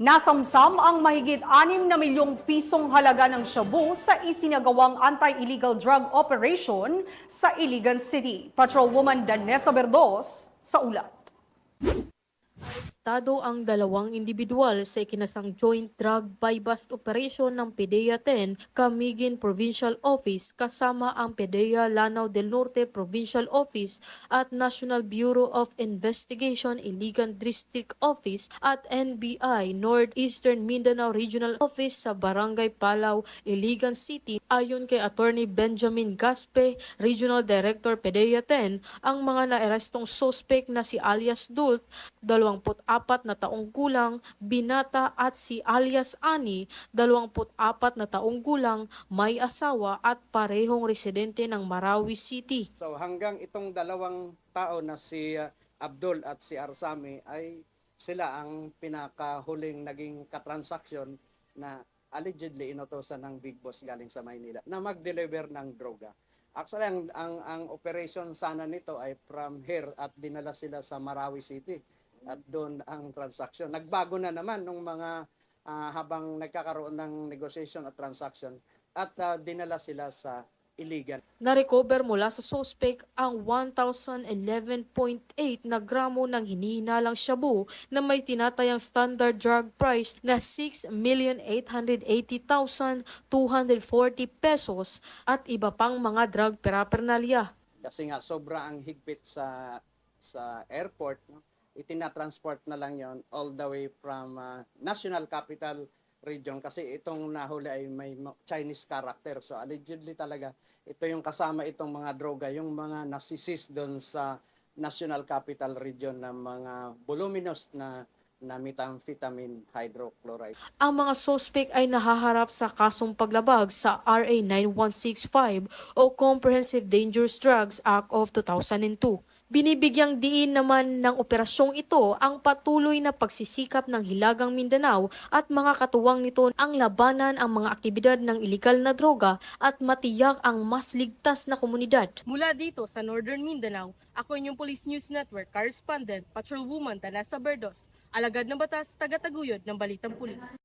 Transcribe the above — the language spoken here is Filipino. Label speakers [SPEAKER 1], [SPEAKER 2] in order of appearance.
[SPEAKER 1] Nasamsam ang mahigit 6 na milyong pisong halaga ng shabu sa isinagawang anti-illegal drug operation sa Iligan City. Patrolwoman Danessa Berdos sa ulat.
[SPEAKER 2] Arestado ang dalawang individual sa ikinasang joint drug buy-bust operation ng PDEA 10 Camiguin Provincial Office kasama ang PDEA Lanao del Norte Provincial Office at National Bureau of Investigation Iligan District Office at NBI Northeastern Mindanao Regional Office sa Barangay Palaw, Iligan City. Ayon kay Attorney Benjamin Gaspe, Regional Director PDEA 10, ang mga naarestong suspect na si alias Dult, 24 na taong gulang, binata at si alias Ani, 24 na taong gulang, may asawa at parehong residente ng Marawi City.
[SPEAKER 3] So hanggang itong dalawang tao na si Abdul at si Arsami ay sila ang pinakahuling naging katransaksyon na allegedly inutosan ng Big Boss galing sa Maynila na mag-deliver ng droga. Actually, ang operation sana nito ay from here at dinala sila sa Marawi City. At doon ang transaksyon. Nagbago na naman nung mga habang nagkakaroon ng negotiation at transaction at dinala sila sa Iligan.
[SPEAKER 2] Narecover mula sa suspect ang 1,011.8 na gramo ng hinihinalang shabu na may tinatayang standard drug price na 6,880,240 pesos at iba pang mga drug paraphernalia.
[SPEAKER 3] Kasi nga sobra ang higpit sa airport, no? Itinatransport na lang yon all the way from National Capital Region kasi itong nahuli ay may Chinese character. So allegedly talaga ito yung kasama itong mga droga, yung mga nasisis doon sa National Capital Region na mga voluminous na methamphetamine hydrochloride.
[SPEAKER 2] Ang mga suspect ay nahaharap sa kasong paglabag sa RA 9165 o Comprehensive Dangerous Drugs Act of 2002. Binibigyang diin naman ng operasyong ito ang patuloy na pagsisikap ng Hilagang Mindanao at mga katuwang nito ang labanan ang mga aktibidad ng ilegal na droga at matiyak ang mas ligtas na komunidad.
[SPEAKER 4] Mula dito sa Northern Mindanao, ako inyong Police News Network Correspondent, Patrolwoman Danessa Berdos, alagad ng batas, taga-taguyod ng Balitang Pulis.